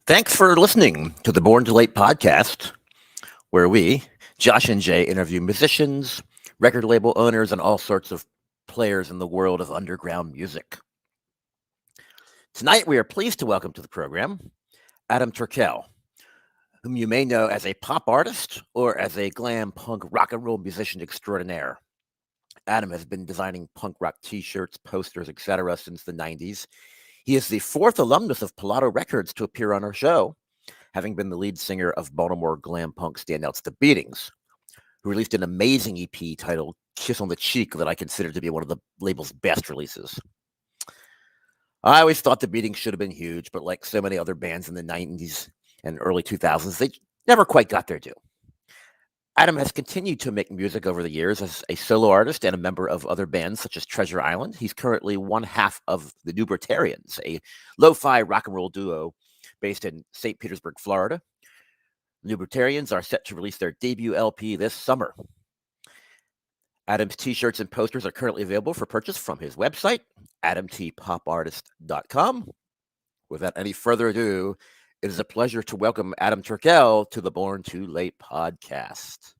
Thanks for listening to the Born to Late podcast, where we, Josh and Jay, interview musicians, record label owners, and all sorts of players in the world of underground music. Tonight, we are pleased to welcome to the program Adam Turkel, whom you may know as a pop artist or as a glam punk rock and roll musician extraordinaire. Adam has been designing punk rock t-shirts, posters, etc. since the 90s. He is the fourth alumnus of Palato Records to appear on our show, having been the lead singer of Baltimore glam punk standouts The Beatings, who released an amazing EP titled Kiss on the Cheek that I consider to be one of the label's best releases. I always thought The Beatings should have been huge, but like so many other bands in the 90s and early 2000s, they never quite got their due. Adam has continued to make music over the years as a solo artist and a member of other bands such as Treasure Island. He's currently one half of the Nuggetarians, a lo-fi rock and roll duo based in St. Petersburg, Florida. The Nuggetarians are set to release their debut LP this summer. Adam's t-shirts and posters are currently available for purchase from his website, adamtpopartist.com. Without any further ado, it is a pleasure to welcome Adam Turkel to the Born Too Late podcast.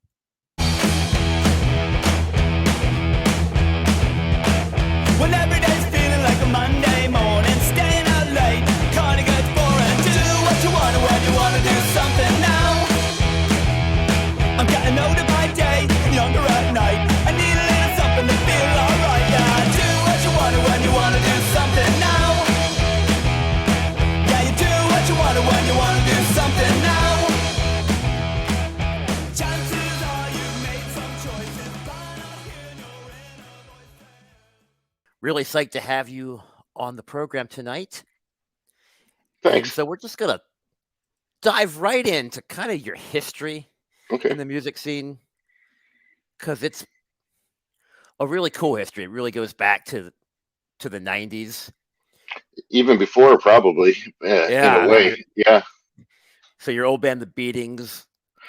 When every day's feeling like a Monday morning, staying out late, kinda gets boring. Do what you wanna when you wanna do something now. I'm getting older by day, younger at night. I need a little something to feel alright. Yeah, do what you wanna when you wanna do something now. Yeah, you do what you wanna when you wanna do something now. Chances are you've made some choices, but I'm hearing your inner voice. Really psyched to have you on the program tonight. And Thanks. so we're just going to dive right into kind of your history in Okay. the music scene, because it's a really cool history. It really goes back to the 90s. Even before, probably. Yeah, in Yeah, a way. Yeah. so your old band, The Beatings,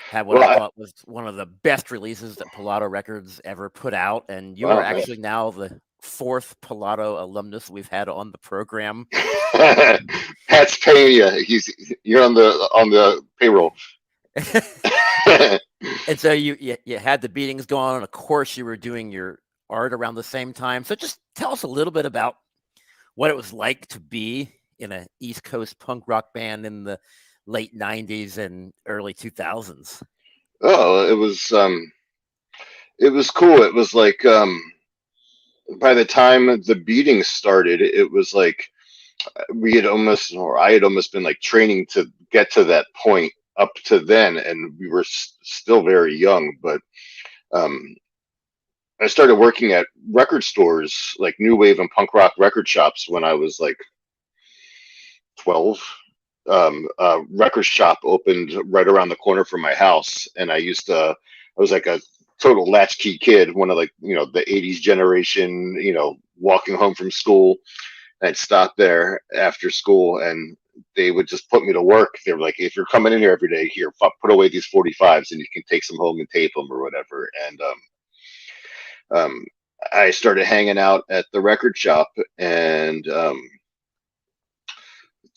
had what Well, I thought was one of the best releases that Palato Records ever put out, and you are wow. actually now the fourth Palato alumnus we've had on the program. Pat's paying you. You're on the payroll. And so you had The Beatings go on, and of course you were doing your art around the same time. So just tell us a little bit about what it was like to be in an East Coast punk rock band in the late 90s and early 2000s. Oh, it was cool. It was like by the time the beating started, it was like I had almost been like training to get to that point up to then, and we were still very young, but um I started working at record stores, like new wave and punk rock record shops, when I was like 12. A record shop opened right around the corner from my house, and I was like a total latchkey kid, one of, like, the 80s generation, walking home from school. I'd stop there after school, and they would just put me to work. They were like, if you're coming in here every day, here, put away these 45s and you can take some home and tape them or whatever. And um, I started hanging out at the record shop, and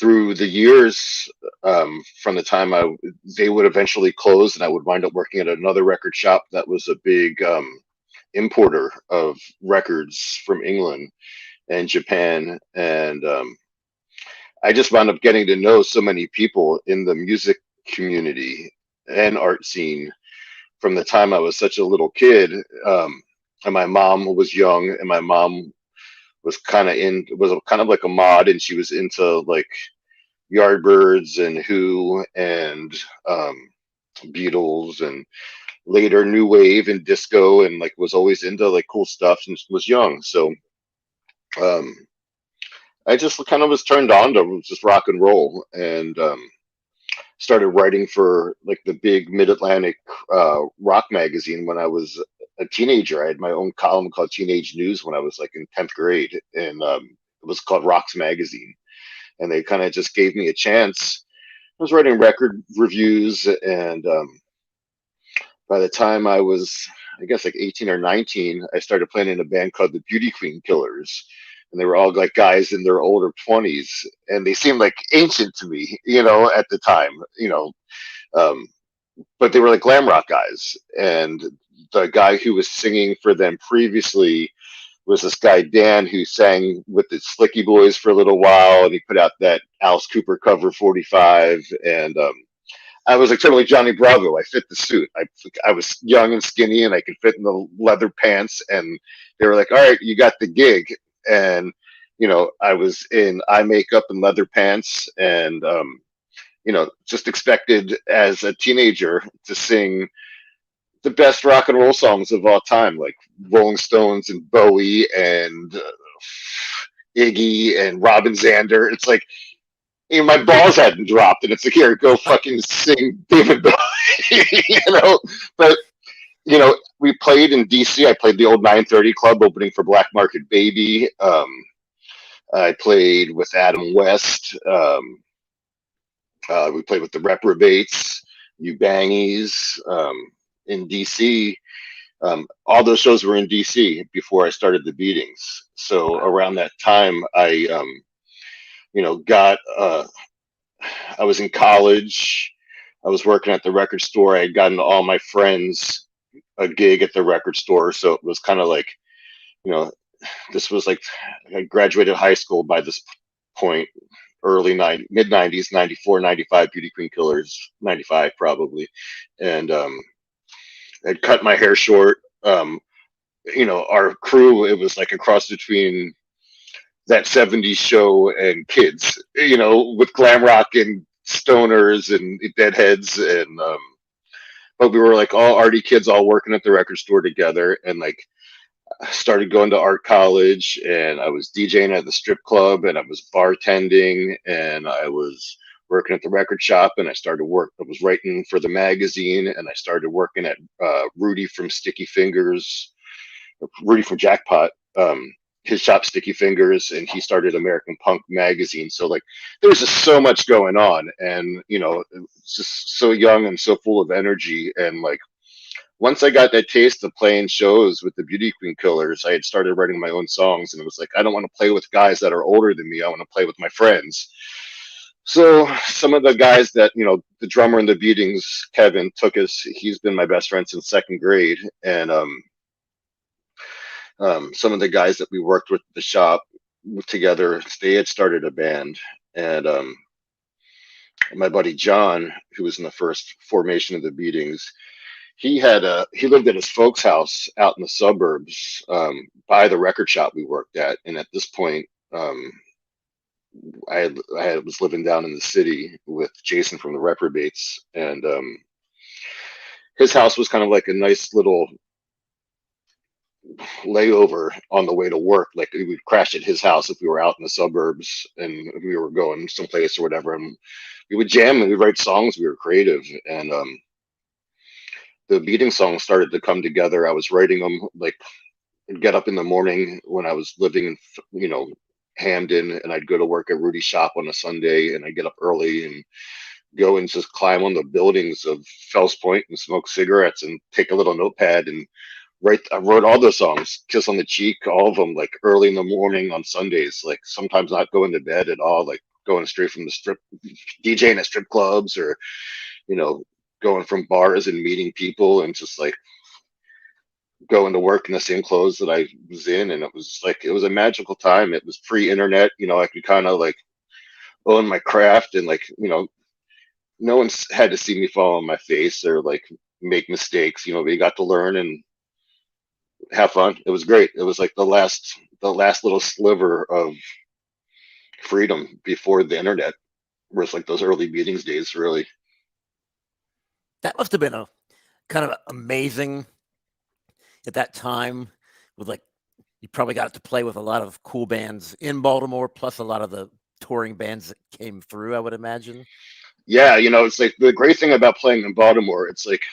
through the years, from the time they would eventually close, and I would wind up working at another record shop that was a big importer of records from England and Japan, and I just wound up getting to know so many people in the music community and art scene from the time I was such a little kid. And my mom was young, and my mom was kind of like a mod, and she was into like Yardbirds and Who and Beatles and later new wave and disco, and like was always into like cool stuff and was young. So um, I just kind of was turned on to just rock and roll, and started writing for like the big Mid-Atlantic rock magazine when I was a teenager. I had my own column called Teenage News when I was like in 10th grade, and it was called Rocks Magazine. And they kind of just gave me a chance. I was writing record reviews, and by the time I was, I guess, like 18 or 19, I started playing in a band called the Beauty Queen Killers, and they were all like guys in their older 20s, and they seemed like ancient to me, at the time, um, but they were like glam rock guys. And the guy who was singing for them previously was this guy Dan, who sang with the Slicky Boys for a little while, and he put out that Alice Cooper cover 45. And I was like totally Johnny Bravo. I fit the suit. I was young and skinny, and I could fit in the leather pants. And they were like, "All right, you got the gig." And I was in eye makeup and leather pants, and just expected as a teenager to sing the best rock and roll songs of all time, like Rolling Stones and Bowie and Iggy and Robin Zander. It's like, my balls hadn't dropped, and it's like, here, go fucking sing David Bowie, But we played in DC. I played the old 930 Club opening for Black Market Baby. I played with Adam West. We played with the Reprobates, You Bangies, in DC. All those shows were in DC before I started the Beatings. So around that time, I I was in college. I was working at the record store. I had gotten all my friends a gig at the record store. So it was kind of like, this was like, I graduated high school by this point, mid 90s, 94, 95, Beauty Queen Killers, 95 probably. And I'd cut my hair short. Our crew, it was like a cross between that 70s show and Kids, with glam rock and stoners and deadheads. And but we were like all arty kids all working at the record store together. And like, I started going to art college, and I was DJing at the strip club, and I was bartending, and I was working at the record shop, and I was writing for the magazine, and I started working at Rudy from Jackpot, his shop Sticky Fingers, and he started American Punk magazine. So like, there's just so much going on, and it's just so young and so full of energy. And like, once I got that taste of playing shows with the Beauty Queen Killers, I had started writing my own songs, and it was like, I don't want to play with guys that are older than me. I want to play with my friends. So some of the guys that, the drummer in the Beatings, Kevin, he's been my best friend since second grade. And some of the guys that we worked with at the shop together, they had started a band. And my buddy John, who was in the first formation of the Beatings, he lived at his folks' house out in the suburbs, by the record shop we worked at. And at this point, I was living down in the city with Jason from the Reprobates, and his house was kind of like a nice little layover on the way to work. Like, we would crash at his house if we were out in the suburbs and we were going someplace or whatever, and we would jam and we'd write songs. We were creative, and the Beating songs started to come together. I was writing them, like, I'd get up in the morning when I was living in, Hamden, and I'd go to work at Rudy's shop on a Sunday, and I'd get up early and go and just climb on the buildings of Fells Point and smoke cigarettes and take a little notepad and write. I wrote all those songs, Kiss on the Cheek, all of them, like early in the morning on Sundays, like sometimes not going to bed at all, like going straight from the strip, DJing at strip clubs, or, going from bars and meeting people and just like going to work in the same clothes that I was in. And it was a magical time. It was pre-internet, I could kind of like own my craft, and like, no one's had to see me fall on my face or like make mistakes. We got to learn and have fun. It was great. It was like the last little sliver of freedom before the internet, was like those early Beatings days, really. That must have been a kind of amazing at that time, with like, you probably got to play with a lot of cool bands in Baltimore, plus a lot of the touring bands that came through, I would imagine. Yeah, it's like the great thing about playing in Baltimore, it's like,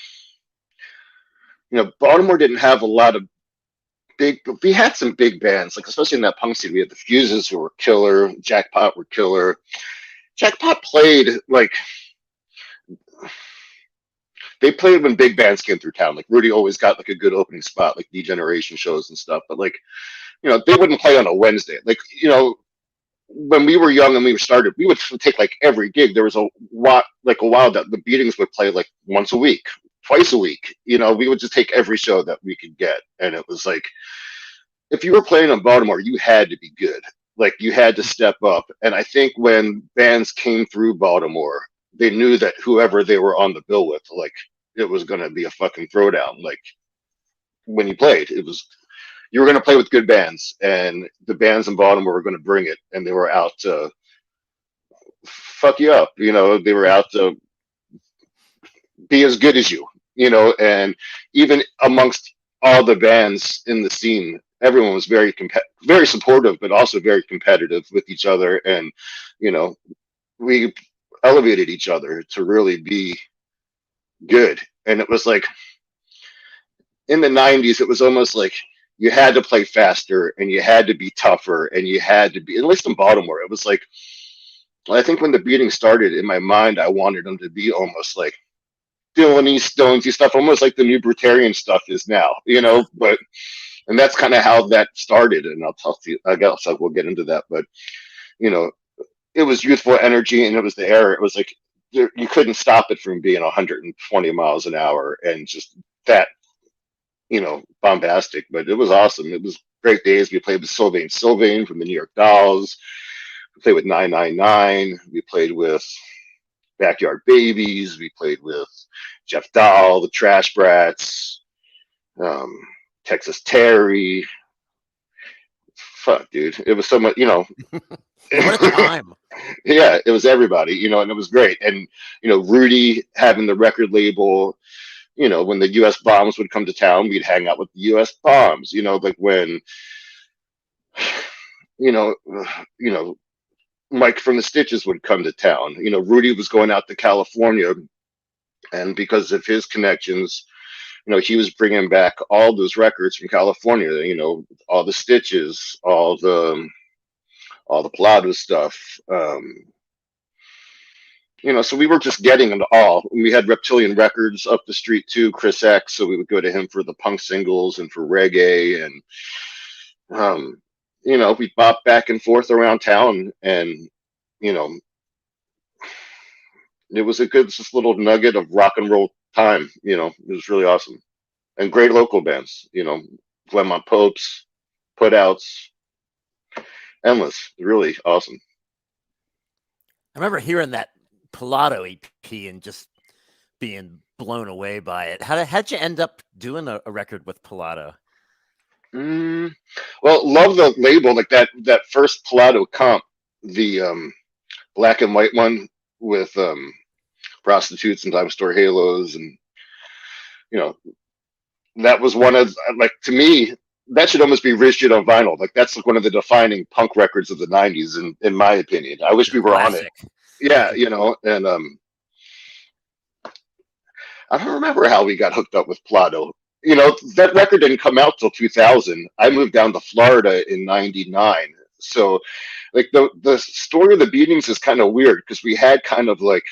Baltimore didn't have a lot of we had some big bands, like especially in that punk scene. We had the Fuses, who were killer, Jackpot were killer. Jackpot played like, they played when big bands came through town. Like Rudy always got like a good opening spot, like D-Generation shows and stuff. But like, they wouldn't play on a Wednesday. Like, when we were young and we started, we would take like every gig. There was a while that the Beatings would play like once a week, twice a week. We would just take every show that we could get, and it was like, if you were playing in Baltimore, you had to be good. Like, you had to step up. And I think when bands came through Baltimore, they knew that whoever they were on the bill with, like, it was going to be a fucking throwdown. Like, when you played, you were going to play with good bands, and the bands in Baltimore were going to bring it, and they were out to fuck you up. They were out to be as good as you, and even amongst all the bands in the scene, everyone was very supportive, but also very competitive with each other. And, we elevated each other to really be good. And it was like, in the 90s, it was almost like you had to play faster and you had to be tougher and you had to be, at least in Baltimore, it was like, I think when the Beating started, in my mind, I wanted them to be almost like Dylan-y, Stonesy stuff, almost like the New Brutarian stuff is now, and that's kind of how that started. And I'll talk to you, I guess we'll get into that, but, it was youthful energy, and it was the era. It was like, you couldn't stop it from being 120 miles an hour and just that, bombastic. But it was awesome. It was great days. We played with Sylvain from the New York Dolls. We played with 999. We played with Backyard Babies. We played with Jeff Dahl, the Trash Brats, Texas Terry. Fuck, dude. It was so much, What a time. Yeah, it was everybody, and it was great. And, Rudy having the record label, when the US Bombs would come to town, we'd hang out with the US Bombs, like when, you know, Mike from the Stitches would come to town. Rudy was going out to California, and because of his connections, he was bringing back all those records from California. All the Stitches, all the Pilado stuff. So we were just getting it all. We had Reptilian Records up the street too, Chris X. So we would go to him for the punk singles and for reggae, and we bop back and forth around town, and it was a good just little nugget of rock and roll time. It was really awesome, and great local bands. Glenmont Popes, Putouts, endless, really awesome. I remember hearing that Pilado EP and just being blown away by it. How'd you end up doing a record with Pilado? Well, love the label, like that first Pilado comp, the black and white one with prostitutes and dime store halos, and that was one of, like, to me, that should almost be rigid on vinyl. Like, that's like one of the defining punk records of the 90s, in my opinion. I wish we were on it. Yeah, and I don't remember how we got hooked up with Pilado. That record didn't come out till 2000. I moved down to Florida in 99. So, like, the story of the Beatings is kind of weird, because we had kind of like,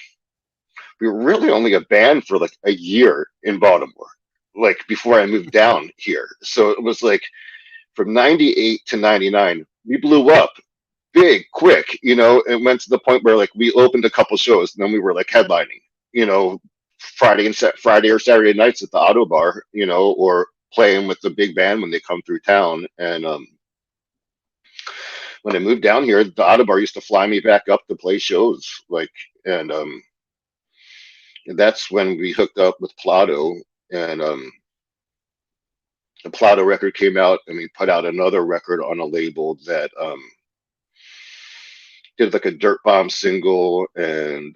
we were really only a band for like a year in Baltimore, like before I moved down here. So it was like from 98 to 99, we blew up big, quick, and went to the point where, like, we opened a couple shows, and then we were like headlining, Friday or Saturday nights at the Auto Bar, or playing with the big band when they come through town. And when I moved down here, the Auto Bar used to fly me back up to play shows, like, and that's when we hooked up with Pilado, and the Pilado record came out, and we put out another record on a label that did like a Dirt Bomb single, and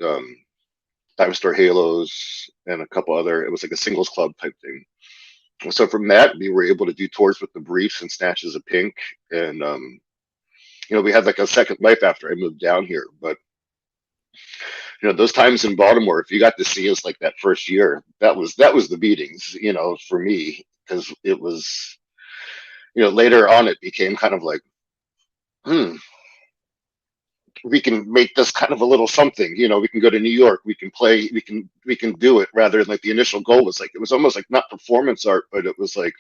Dime Store Halos, and a couple other, it was like a singles club type thing. And so from that, we were able to do tours with the Briefs and Snatches of Pink, and we had like a second life after I moved down here. But those times in Baltimore, if you got to see us like that first year, that was the Beatings, for me, because it was, later on it became kind of like, we can make this kind of a little something. We can go to New York, we can play, we can do it, rather than like the initial goal was like, it was almost like not performance art, but it was like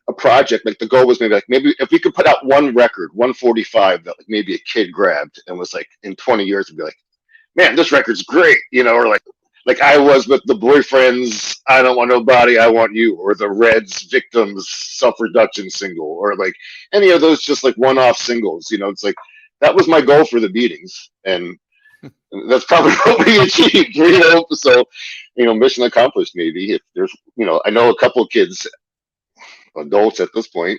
a project. Like the goal was maybe if we could put out one record, 145 that like maybe a kid grabbed and was like in 20 years would be like, man, this record's great, or like I was with the Boyfriends, I Don't Want Nobody, I Want You, or the Reds Victims self-reduction single, or like any of those just like one-off singles. It's like that was my goal for the Beatings, and that's probably what we achieved. So mission accomplished. Maybe if there's I know a couple of kids, adults at this point,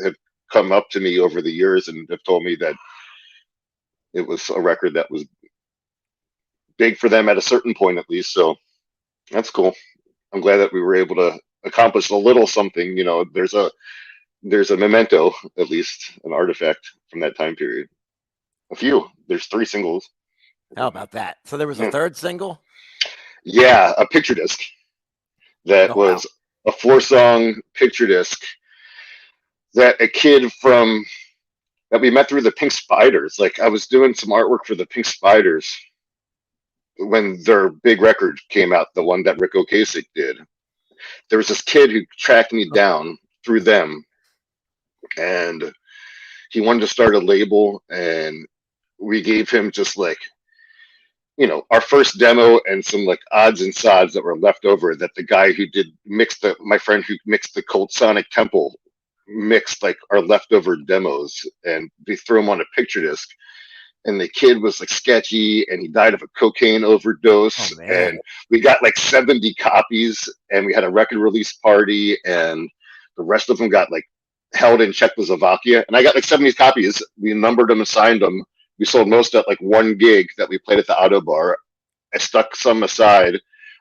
have come up to me over the years and have told me that it was a record that was big for them at a certain point, at least. So that's cool. I'm glad that we were able to accomplish a little something. There's a memento, at least an artifact from that time period. There's 3 singles. How about that? So there was a third single? Yeah, a picture disc that was a 4-song picture disc that a kid that we met through the Pink Spiders. Like I was doing some artwork for the Pink Spiders when their big record came out, the one that Rick Ocasek did. There was this kid who tracked me down through them, and he wanted to start a label, and we gave him just like our first demo and some like odds and sods that were left over that the guy who my friend who mixed the Cult Sonic Temple mixed like our leftover demos, and we threw them on a picture disc. And the kid was like sketchy, and he died of a cocaine overdose. And we got like 70 copies, and we had a record release party, and the rest of them got like held in Czechoslovakia. And I got like 70 copies. We numbered them and signed them. We sold most at like 1 gig that we played at the Auto Bar. I stuck some aside.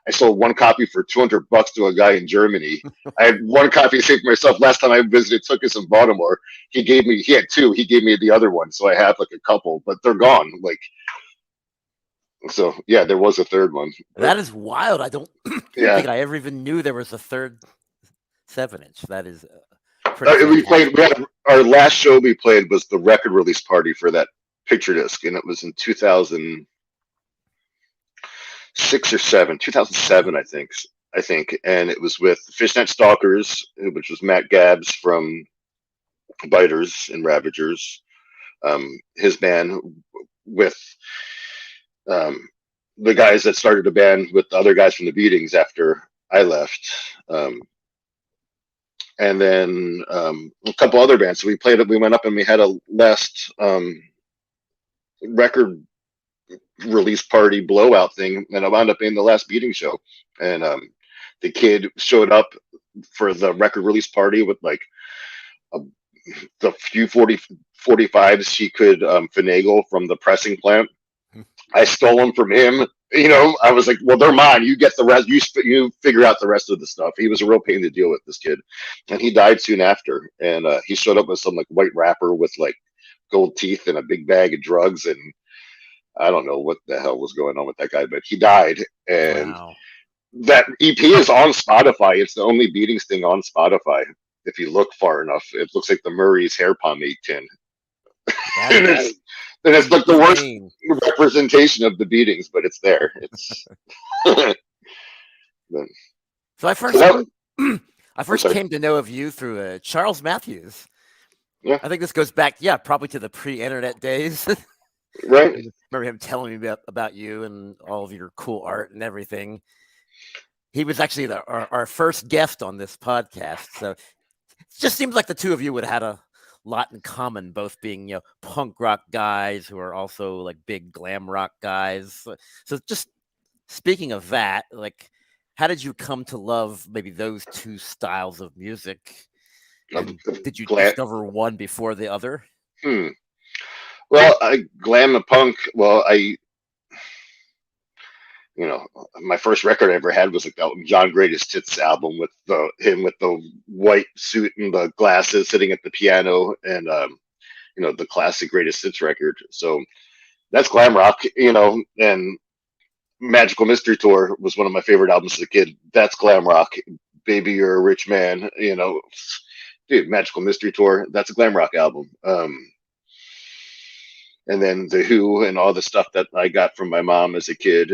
I sold 1 copy for $200 to a guy in Germany. I had 1 copy saved for myself. Last time I visited Turkel in Baltimore, he had 2. He gave me the other one, so I have like a couple, but they're gone. Like, so yeah, there was a third one. That is wild. I don't think I ever even knew there was a third 7-inch. That is we had our last show we played was the record release party for that picture disc, and it was in 2006 or 2007, I think, and it was with Fishnet Stalkers, which was Matt Gabbs from Biters and Ravagers, his band with the guys that started the band with the other guys from the Beatings after I left, and then a couple other bands. So we went up and we had a last record release party blowout thing, and I wound up being the last Beating show. And the kid showed up for the record release party with like the few 45s she could finagle from the pressing plant. I stole them from him. I was like, well, they're mine. You get the rest. You figure out the rest of the stuff. He was a real pain to deal with, this kid, and he died soon after. And he showed up with some like white wrapper with like gold teeth and a big bag of drugs, and I don't know what the hell was going on with that guy, but he died. And that EP is on Spotify. It's the only Beatings thing on Spotify. If you look far enough, it looks like the Murray's hair pomade tin. And it's like the worst representation of the Beatings, but it's there. It's so I first came to know of you through Charles Matthews. Yeah, I think this goes back, probably to the pre-internet days. Right. I remember him telling me about you and all of your cool art and everything. He was actually our first guest on this podcast, so it just seems like the two of you would have had a lot in common, both being punk rock guys who are also like big glam rock guys. So just speaking of that, like, how did you come to love maybe those two styles of music? And did you discover one before the other? Well, glam and punk. Well, my first record I ever had was like the John Greatest Hits album with him with the white suit and the glasses sitting at the piano, and the classic Greatest Hits record. So that's glam rock, and Magical Mystery Tour was one of my favorite albums as a kid. That's glam rock. Baby, You're a Rich Man, dude, Magical Mystery Tour, that's a glam rock album. And then The Who and all the stuff that I got from my mom as a kid,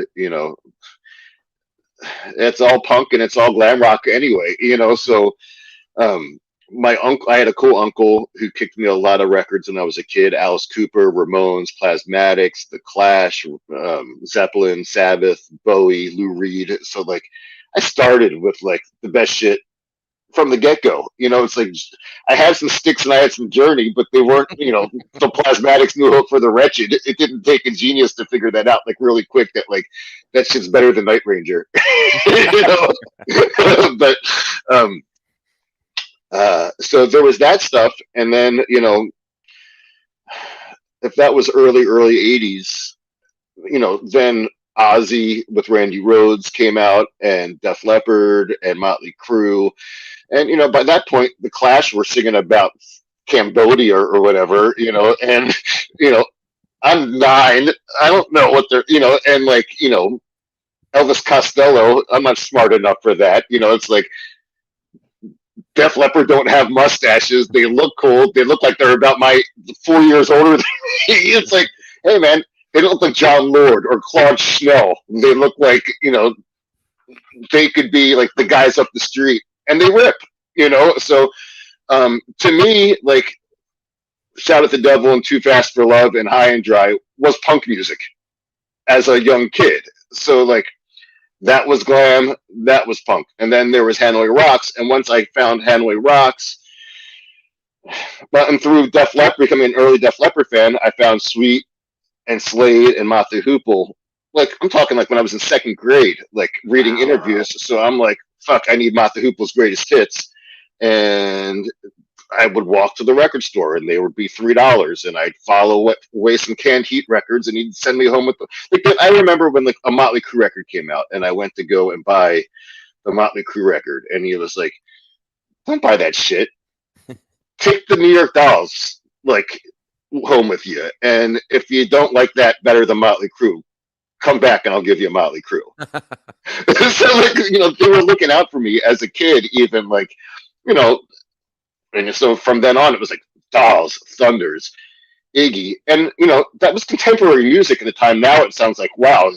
it's all punk and it's all glam rock anyway, so my uncle, I had a cool uncle who kicked me a lot of records when I was a kid. Alice Cooper, Ramones, Plasmatics, The Clash, Zeppelin, Sabbath, Bowie, Lou Reed. So like I started with like the best shit from the get-go. It's like I had some Styx and I had some Journey, but they weren't, the Plasmatics, New Hope for the Wretched. It didn't take a genius to figure that out like really quick, that like that shit's better than Night Ranger. But so there was that stuff, and then if that was early 80s, then Ozzy with Randy Rhoads came out, and Def Leppard and Motley Crue. And, by that point, the Clash were singing about Cambodia or whatever, and, I'm 9. I don't know what they're, and like, Elvis Costello, I'm not smart enough for that. It's like Def Leppard don't have mustaches. They look cool. They look like they're about 4 years older than me. It's like, hey, man, they don't look like John Lord or Claude Schnell. They look like, they could be like the guys up the street. And they rip, So to me, like Shout at the Devil and Too Fast for Love and High and Dry was punk music as a young kid. So like that was glam, that was punk. And then there was Hanoi Rocks. And once I found Hanoi Rocks, but and through Def Leppard, becoming an early Def Leppard fan, I found Sweet and Slade and Mott the Hoople. Like I'm talking like when I was in second grade, like reading interviews. So I'm like, fuck, I need Mott the Hoople's greatest hits. And I would walk to the record store and they would be $3, and I'd follow away some Canned Heat records, and he'd send me home with like I remember when like a Motley Crue record came out, and I went to go and buy the Motley Crue record, and he was like, don't buy that shit. Take the New York Dolls like home with you, and if you don't like that better than Motley Crue, come back and I'll give you a Motley Crue. So like, they were looking out for me as a kid, even like, and so from then on, it was like Dolls, Thunders, Iggy. And, that was contemporary music at the time. Now it sounds like, wow,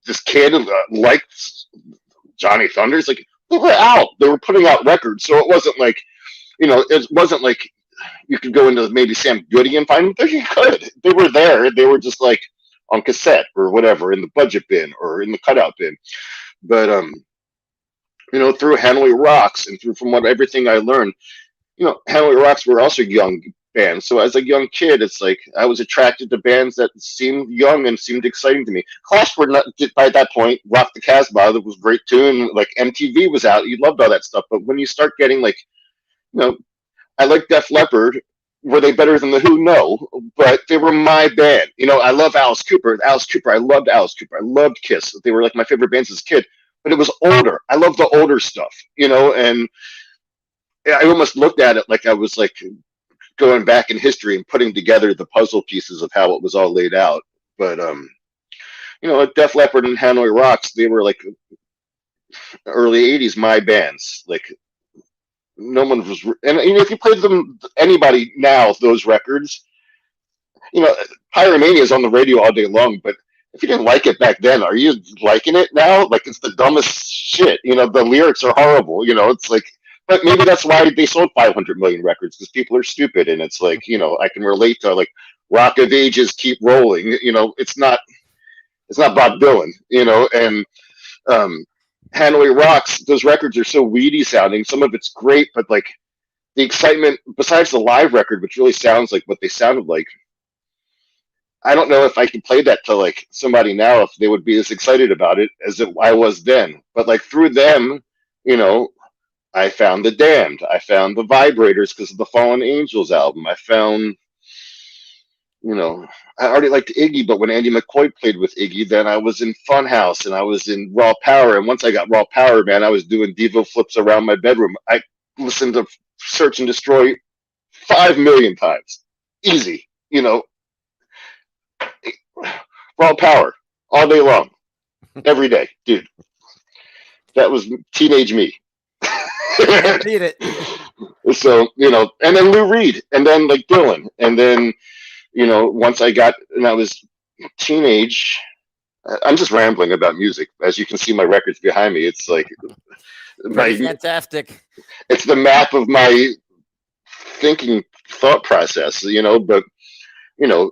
this kid liked Johnny Thunders. Like, they were out. They were putting out records. So it wasn't like, it wasn't like you could go into maybe Sam Goody and find them. You could. They were there. They were just like on cassette or whatever, in the budget bin or in the cutout bin. But, through Hanoi Rocks and from everything I learned, Hanoi Rocks were also young bands. So as a young kid, it's like I was attracted to bands that seemed young and seemed exciting to me. Clash were not, by that point, Rock the Casbah, that was a great tune. Like MTV was out. You loved all that stuff. But when you start getting like, I like Def Leppard. Were they better than the Who? No. But they were my band. I love Alice Cooper. I loved Alice Cooper. I loved Kiss. They were like my favorite bands as a kid. But it was older. I love the older stuff, and I almost looked at it like I was like going back in history and putting together the puzzle pieces of how it was all laid out. But like Def Leppard and Hanoi Rocks, they were like early 80s my bands. Like no one was, and if you played them anybody now, those records, Pyromania is on the radio all day long, but if you didn't like it back then, are you liking it now? Like it's the dumbest shit. The lyrics are horrible. It's like, but maybe that's why they sold 500 million records, because people are stupid. And it's like, I can relate to like Rock of Ages, Keep Rolling. It's not Bob Dylan. And Hanoi Rocks, those records are so weedy sounding. Some of it's great, but like the excitement, besides the live record, which really sounds like what they sounded like, I don't know if I could play that to like somebody now, if they would be as excited about it as I was then. But like through them, I found The Damned. I found The Vibrators because of the Fallen Angels album. I found, I already liked Iggy, but when Andy McCoy played with Iggy, then I was in Funhouse and I was in Raw Power. And once I got Raw Power, man, I was doing Devo flips around my bedroom. I listened to Search and Destroy 5 million times. Easy, Raw Power all day long, every day, dude. That was teenage me. Beat it. So, and then Lou Reed, and then like Dylan, and then, once I got, and I was teenage, I'm just rambling about music. As you can see my records behind me, it's like fantastic. It's the map of my thinking thought process, but you know,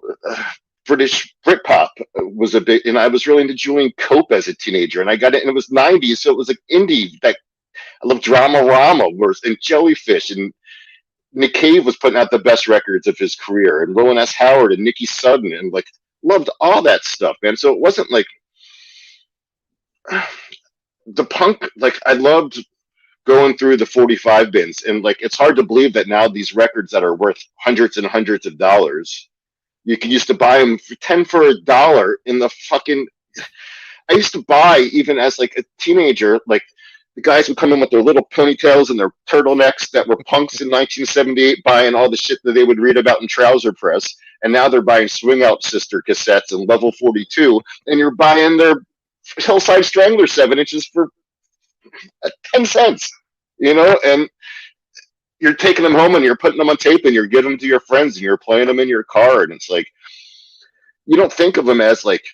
British Britpop was a bit, and I was really into Julian Cope as a teenager, and I got it, and it was '90s, so it was like indie. That I love Drama Rama and Jellyfish, and Nick Cave was putting out the best records of his career, and Roland S. Howard and Nikki Sudden, and like loved all that stuff, man. So it wasn't like the punk. Like I loved going through the 45 bins, and like it's hard to believe that now these records that are worth hundreds and hundreds of dollars, you could used to buy them for 10 for $1 in the fucking. I used to buy, even as like a teenager, like the guys would come in with their little ponytails and their turtlenecks that were punks in 1978, buying all the shit that they would read about in Trouser Press, and now they're buying Swing Out Sister cassettes and Level 42, and you're buying their Hillside Strangler 7 inches for 10 cents, and you're taking them home and you're putting them on tape and you're giving them to your friends and you're playing them in your car, and it's like you don't think of them as like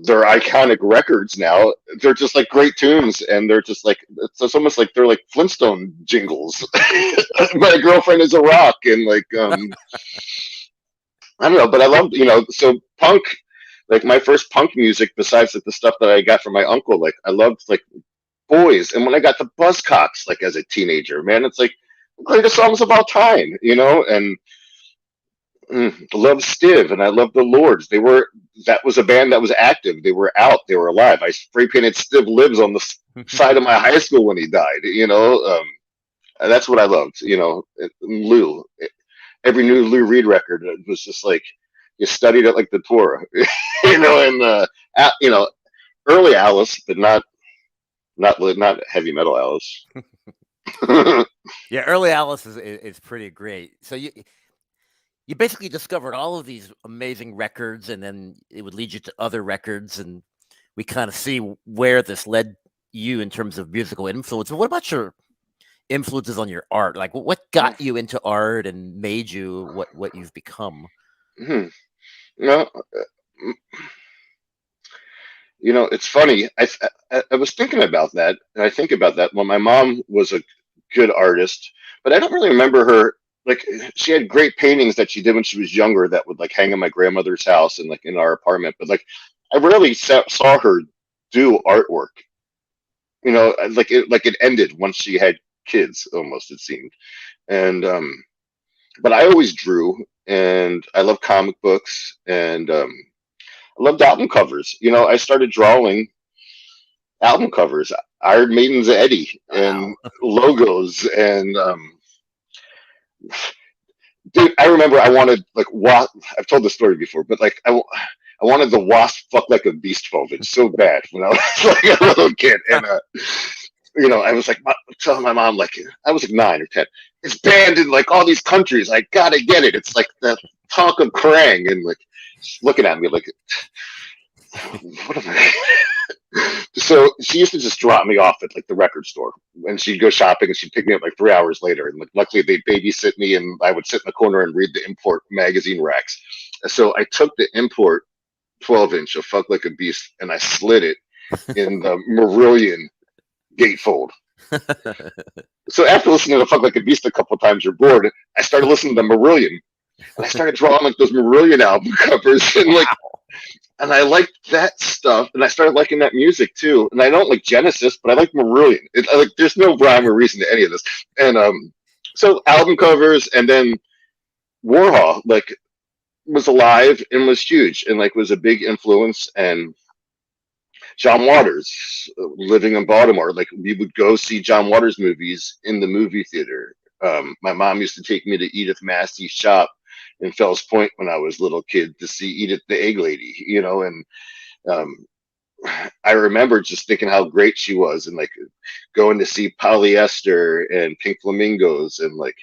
they're iconic records now. They're just like great tunes, and they're just like it's almost like they're like Flintstone jingles. My girlfriend is a rock, and like I don't know, but I love so punk. Like my first punk music, besides like the stuff that I got from my uncle, like I loved like Boys, and when I got the Buzzcocks, like as a teenager, man, it's like the greatest songs of all time, and love Stiv, and I love the Lords. That was a band that was active. They were out. They were alive. I spray painted Stiv Lives on the side of my high school when he died. That's what I loved. Lou. Every new Lou Reed record was just like you studied it like the Torah. And early Alice, but not heavy metal Alice. Yeah, early Alice is pretty great. So you basically discovered all of these amazing records, and then it would lead you to other records, and we kind of see where this led you in terms of musical influence. What about your influences on your art? Like, what got you into art and made you what you've become? Mm-hmm. It's funny. I was thinking about that, and I think about that when my mom was a good artist, but I don't really remember her. Like she had great paintings that she did when she was younger that would like hang in my grandmother's house and like in our apartment. But like I rarely saw her do artwork. Like it ended once she had kids, almost it seemed. And but I always drew, and I love comic books, and I loved album covers. I started drawing album covers, Iron Maiden's Eddie, and logos, and dude, I remember I wanted like I've told this story before, but like I wanted the Wasp Fuck Like a Beast photo so bad when I was like a little kid, and I was like telling my mom, like I was like 9 or 10. It's banned in like all these countries. I gotta get it. It's like the talk of Krang, and like she's looking at me like, what am I? So she used to just drop me off at like the record store, and she'd go shopping, and she'd pick me up like 3 hours later. And like luckily they'd babysit me, and I would sit in the corner and read the import magazine racks. So I took the import 12-inch of Fuck Like a Beast, and I slid it in the Marillion gatefold. So after listening to Fuck Like a Beast a couple times, you're bored. I started listening to Marillion, and I started drawing like those Marillion album covers, and like. And I liked that stuff, and I started liking that music too. And I don't like Genesis, but I like Marillion. Like, there's no rhyme or reason to any of this. And so album covers, and then Warhol like was alive and was huge, and like was a big influence. And John Waters, living in Baltimore, like we would go see John Waters movies in the movie theater. My mom used to take me to Edith Massey's shop in Fells Point when I was a little kid to see Edith the Egg Lady, and I remember just thinking how great she was, and like going to see Polyester and Pink Flamingos, and like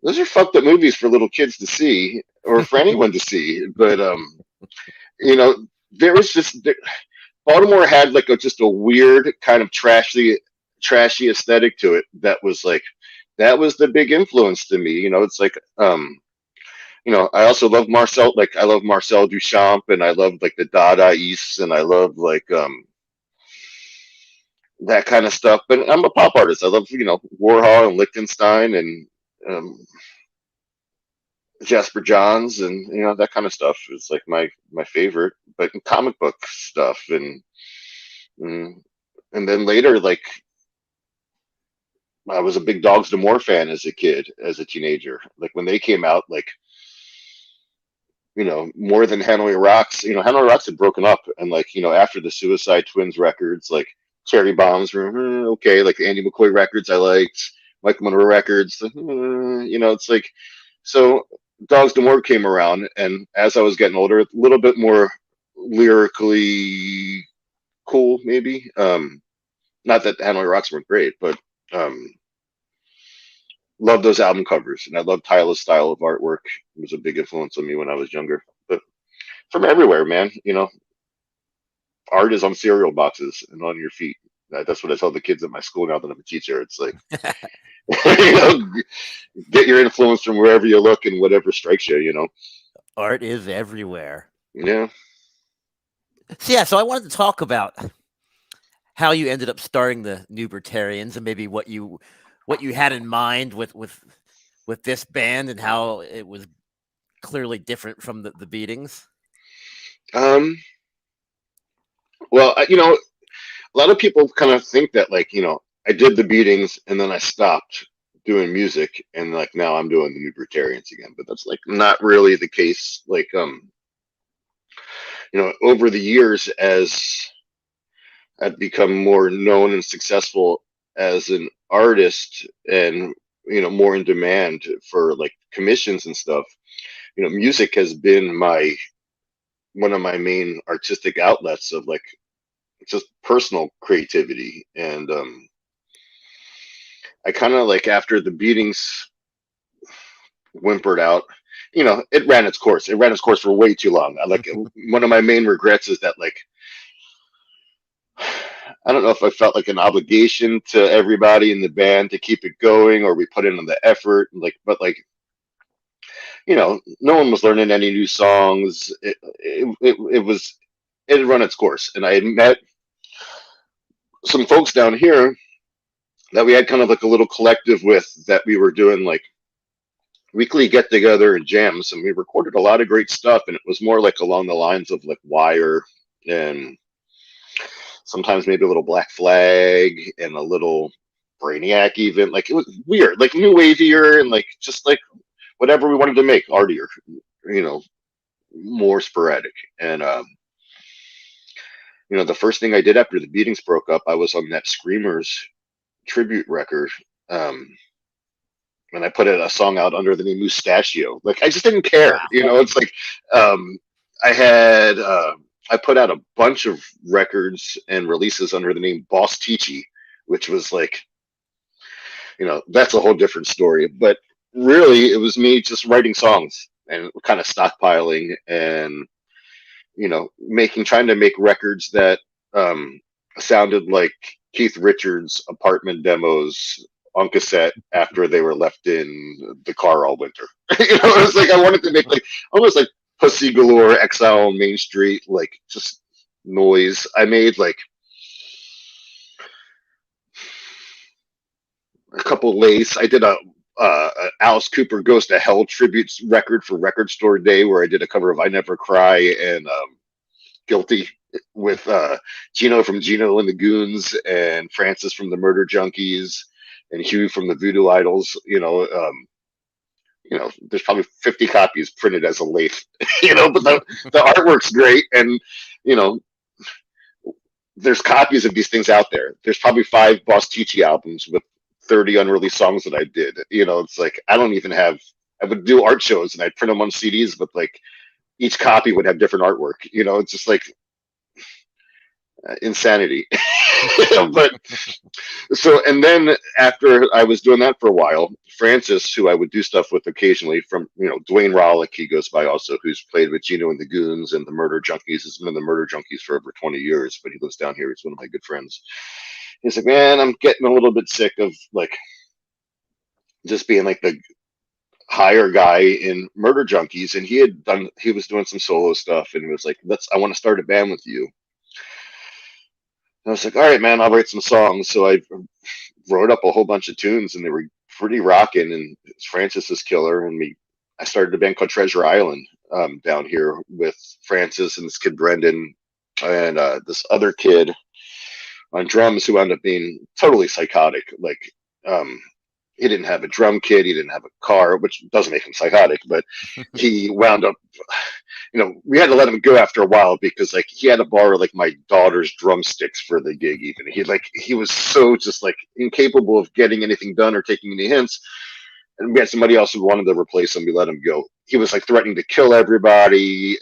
those are fucked up movies for little kids to see or for anyone to see. But there was just Baltimore had like just a weird kind of trashy aesthetic to it that was the big influence to me. It's like I also love Marcel. Like I love Marcel Duchamp, and I love like the Dadaists, and I love like that kind of stuff. But I'm a pop artist. I love Warhol and Lichtenstein, and um, Jasper Johns, and that kind of stuff is like my favorite. But comic book stuff, and and then later, like I was a big Dogs D'Amour fan as a kid, as a teenager. Like when they came out, like more than Hanoi Rocks. Hanoi Rocks had broken up, and like after the Suicide Twins records, like Cherry Bombs were okay. Like the Andy McCoy records, I liked Mike Monroe records. It's like so. Dogs D'Amour came around, and as I was getting older, a little bit more lyrically cool, maybe. Not that Hanoi Rocks weren't great, but um, love those album covers, and I love Tyler's style of artwork. It was a big influence on me when I was younger. But from everywhere, man. Art is on cereal boxes and on your feet. That's what I tell the kids at my school now that I'm a teacher. It's like, you know, get your influence from wherever you look and whatever strikes you. Art is everywhere. Yeah. So I wanted to talk about how you ended up starting the Newbertarians and maybe what you had in mind with this band and how it was clearly different from the Beatings. Well, a lot of people kind of think that, like, I did the Beatings and then I stopped doing music, and like now I'm doing the Newbertarians again. But that's like not really the case. Like, over the years, as I've become more known and successful as an artist, and more in demand for like commissions and stuff, music has been one of my main artistic outlets of like just personal creativity. And I kind of, like, after the Beatings whimpered out, it ran its course. It ran its course for way too long. One of my main regrets is that, like, I don't know if I felt like an obligation to everybody in the band to keep it going, or we put in the effort, but like, no one was learning any new songs. It had run its course, and I had met some folks down here that we had kind of like a little collective with, that we were doing like weekly get together and jams, and we recorded a lot of great stuff. And it was more like along the lines of like Wire, and sometimes maybe a little Black Flag and a little Brainiac, even. Like, it was weird, like new wavier, and like just like whatever we wanted to make, artier, more sporadic. And the first thing I did after the Beatings broke up, I was on that Screamers tribute record, and I put a song out under the name Mustachio. Like, I just didn't care. It's like, I put out a bunch of records and releases under the name Boss Teachy, which was like, that's a whole different story. But really, it was me just writing songs and kind of stockpiling, and trying to make records that sounded like Keith Richards' apartment demos on cassette after they were left in the car all winter. It was like I wanted to make like almost like Pussy Galore, Exile on Main Street, like just noise. I made like a couple lace. I did a Alice Cooper Goes to Hell tributes record for Record Store Day, where I did a cover of I Never Cry and Guilty with Gino from Gino and the Goons, and Francis from the Murder Junkies, and Hugh from the Voodoo Idols. There's probably 50 copies printed as a lathe, but the artwork's great. And, there's copies of these things out there. There's probably 5 Boss Teachy albums with 30 unreleased songs that I did. It's like, I would do art shows and I'd print them on CDs, but like each copy would have different artwork. It's just like insanity. But so, and then after I was doing that for a while, Francis, who I would do stuff with occasionally, from Dwayne Rollick, he goes by also, who's played with Gino and the Goons and the Murder Junkies, has been in the Murder Junkies for over 20 years, but he lives down here. He's one of my good friends. He's like, man, I'm getting a little bit sick of like just being like the higher guy in Murder Junkies, and he was doing some solo stuff, and he was like, I want to start a band with you. I was like, all right, man, I'll write some songs. So I wrote up a whole bunch of tunes, and they were pretty rocking, and Francis is killer. And I started a band called Treasure Island down here with Francis and this kid Brendan and this other kid on drums who wound up being totally psychotic. Like he didn't have a drum kit, he didn't have a car, which doesn't make him psychotic, but he wound up, we had to let him go after a while because like he had to borrow like my daughter's drumsticks for the gig. Even he was so just like incapable of getting anything done or taking any hints. And we had somebody else who wanted to replace him. We let him go. He was like threatening to kill everybody.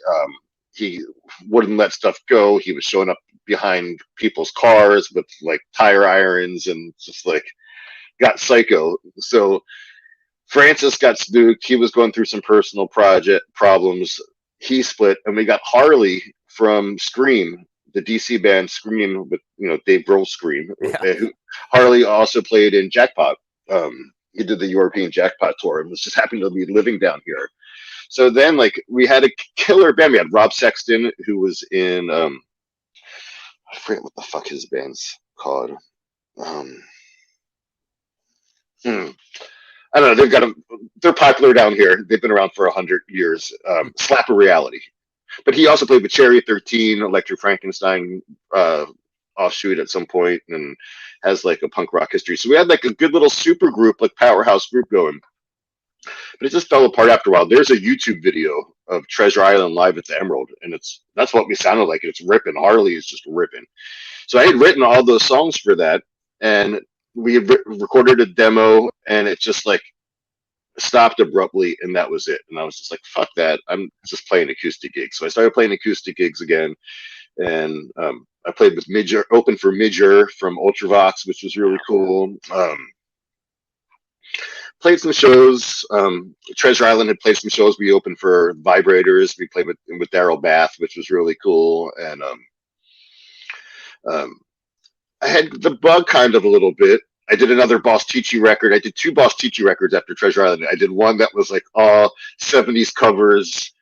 He wouldn't let stuff go. He was showing up behind people's cars with like tire irons and just like got psycho. So Francis got spooked. He was going through some personal project problems. He split, and we got Harley from Scream, the DC band Scream with Dave Grohl's Scream. Yeah. Harley also played in Jackpot. He did the European Jackpot tour and was just happened to be living down here. So then, like, we had a killer band. We had Rob Sexton, who was in I forget what the fuck his band's called. I don't know. They're popular down here. They've been around for 100 years. Slap of Reality. But he also played with Cherry 13, Electric Frankenstein offshoot at some point, and has like a punk rock history. So we had like a good little super group, like powerhouse group going. But it just fell apart after a while. There's a YouTube video of Treasure Island live at the Emerald, and that's what we sounded like. It's ripping. Harley is just ripping. So I had written all those songs for that, and we had recorded a demo, and it just like stopped abruptly, and that was it. And I was just like, fuck that. I'm just playing acoustic gigs. So I started playing acoustic gigs again, and I played with Midger, opened for Midger from Ultravox, which was really cool. Played some shows. Treasure Island had played some shows. We opened for Vibrators. We played with Daryl Bath, which was really cool. And I had the bug kind of a little bit. I did another Boss Ticci record. I did 2 Boss Ticci records after Treasure Island. I did one that was like all 70s covers,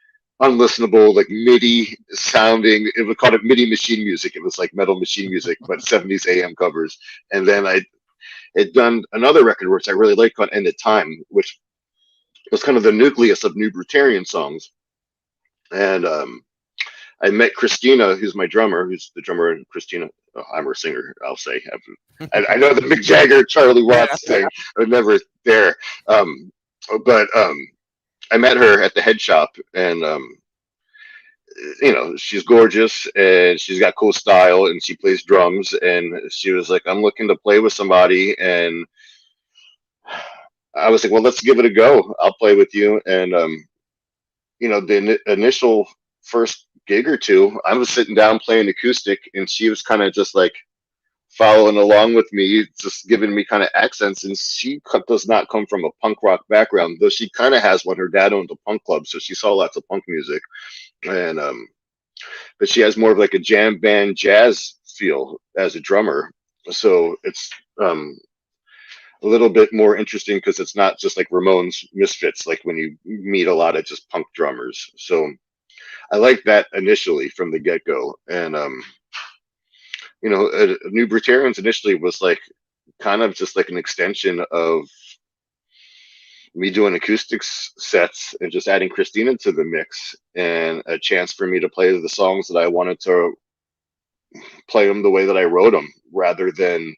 unlistenable, like MIDI sounding. It was called MIDI machine music. It was like metal machine music, but 70s AM covers. And then I had done another record which I really liked called End of Time, which was kind of the nucleus of New Brutarian songs. And I met Christina, who's my drummer, who's the drummer in Christina. Oh, I'm her singer, I'll say. I know the Mick Jagger, Charlie Watts thing. I was never there. But I met her at the head shop, and she's gorgeous and she's got cool style and she plays drums, and she was like, I'm looking to play with somebody. And I was like, well, let's give it a go. I'll play with you. And the initial first gig or two, I was sitting down playing acoustic, and she was kind of just like following along with me, just giving me kind of accents. And she does not come from a punk rock background, though she kind of has one. Her dad owned a punk club, so she saw lots of punk music. And but she has more of like a jam band jazz feel as a drummer, so it's a little bit more interesting because it's not just like Ramones Misfits, like when you meet a lot of just punk drummers. So I like that initially from the get-go. And New Brutarians initially was like kind of just like an extension of me doing acoustics sets and just adding Christina to the mix, and a chance for me to play the songs that I wanted to play them the way that I wrote them, rather than,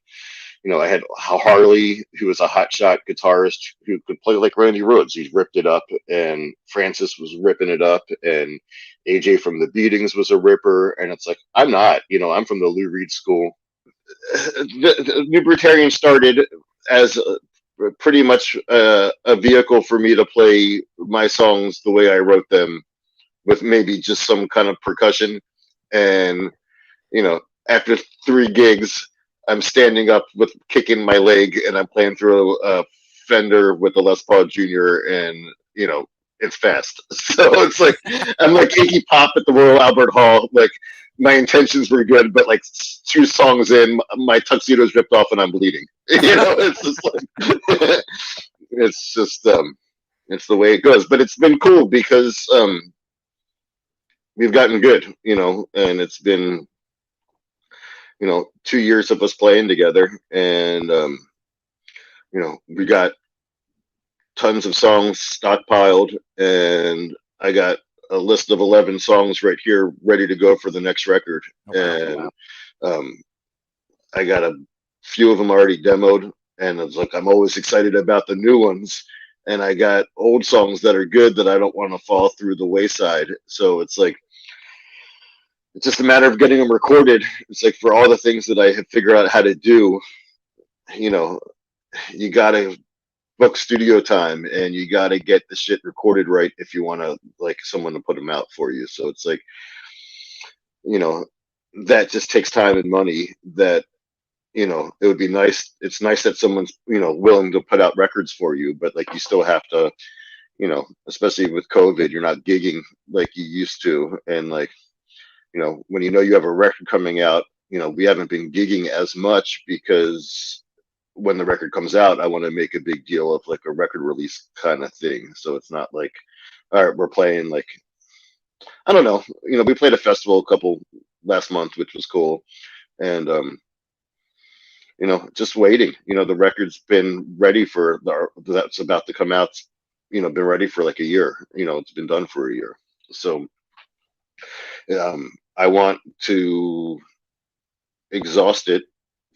I had Harley, who was a hotshot guitarist who could play like Randy Rhoads. He ripped it up, and Francis was ripping it up, and AJ from the Beatings was a ripper. And it's like, I'm not, I'm from the Lou Reed school. The New Brutarian started as pretty much a vehicle for me to play my songs the way I wrote them, with maybe just some kind of percussion. And after 3 gigs, I'm standing up with kicking my leg, and I'm playing through a Fender with a Les Paul Jr., and it's fast. So it's like I'm like Iggy Pop at the Royal Albert Hall. Like, my intentions were good, but like 2 songs in, my tuxedo's ripped off and I'm bleeding. It's just like it's the way it goes. But it's been cool because we've gotten good, and it's been 2 years of us playing together, and we got tons of songs stockpiled, and I got a list of 11 songs right here ready to go for the next record. Oh, wow. And I got a few of them already demoed, and it's like I'm always excited about the new ones. And I got old songs that are good that I don't want to fall through the wayside. So it's like it's just a matter of getting them recorded. It's like for all the things that I have figured out how to do, you know, you gotta book studio time and you gotta get the shit recorded right if you want to like someone to put them out for you. So it's like, you know, that just takes time and money that, you know, it would be nice. It's nice that someone's, you know, willing to put out records for you, but like you still have to, you know, especially with COVID, you're not gigging like you used to. And like, you know, when you know you have a record coming out, you know, we haven't been gigging as much because when the record comes out, I want to make a big deal of like a record release kind of thing. So it's not like, all right, we're playing like, I don't know, you know, we played a festival a couple last month, which was cool. And, you know, just waiting, you know, the record's been ready for that's about to come out, you know, been ready for like a year, you know, it's been done for a year. So, I want to exhaust it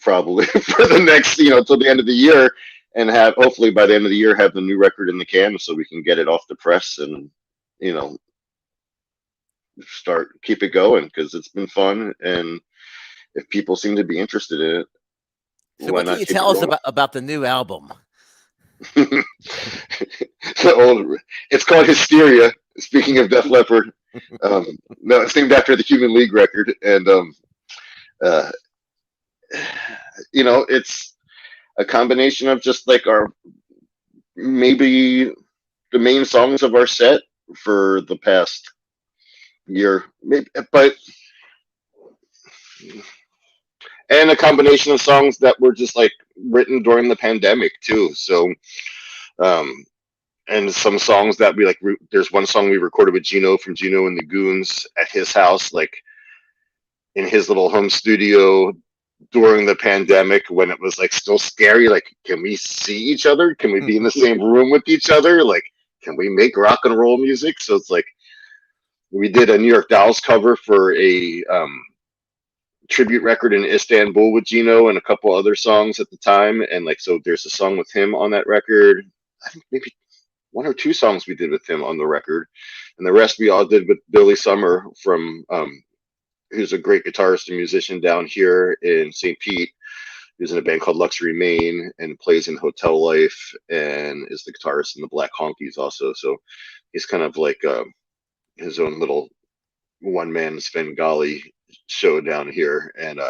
probably for the next, you know, till the end of the year, and have hopefully by the end of the year have the new record in the can so we can get it off the press and, you know, keep it going because it's been fun, and if people seem to be interested in it, So, why what can not you keep it tell us rolling? about the new album? It's called Hysteria. Speaking of Def Leppard, no, it's named after the Human League record, and uh, you know, it's a combination of just like our maybe the main songs of our set for the past year, maybe, but and a combination of songs that were just like written during the pandemic too. So, um, and some songs that we like. There's one song we recorded with Gino from Gino and the Goons at his house, like in his little home studio during the pandemic when it was like still scary. Like, can we see each other? Can we be in the same room with each other? Like, can we make rock and roll music? So it's like we did a New York Dolls cover for a tribute record in Istanbul with Gino and a couple other songs at the time. And like, so there's a song with him on that record. I think maybe one or two songs we did with him on the record. And the rest we all did with Billy Summer from, who's a great guitarist and musician down here in St. Pete. He's in a band called Luxury Maine and plays in Hotel Life and is the guitarist in the Black Honkies also. So he's kind of like his own little one-man Svengali show down here. And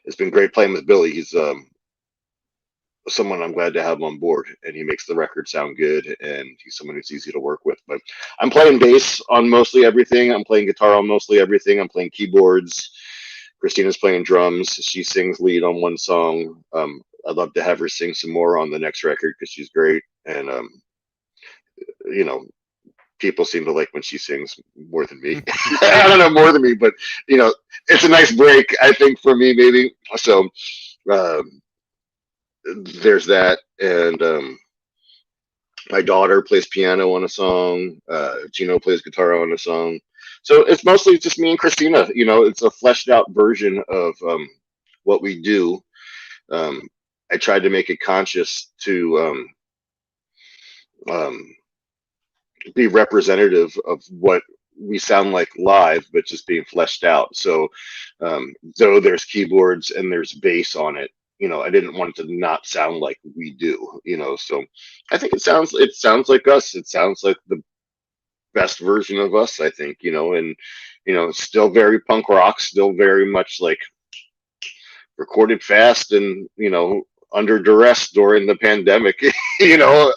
it's been great playing with Billy. He's someone I'm glad to have on board, and he makes the record sound good, and he's someone who's easy to work with. But I'm playing bass on mostly everything. I'm playing guitar on mostly everything. I'm playing keyboards. Christina's playing drums. She sings lead on one song. I'd love to have her sing some more on the next record because she's great. And, you know, people seem to like when she sings more than me. I don't know, more than me, but, you know, it's a nice break, I think, for me, maybe. So there's that. And my daughter plays piano on a song. Gino plays guitar on a song. So it's mostly just me and Christina. You know, it's a fleshed out version of what we do. I tried to make it conscious to be representative of what we sound like live, but just being fleshed out. So though there's keyboards and there's bass on it, you know, I didn't want it to not sound like we do, you know. So I think it sounds like us. It sounds like the best version of us, I think, you know. And you know, still very punk rock, still very much like recorded fast and, you know, under duress during the pandemic, you know,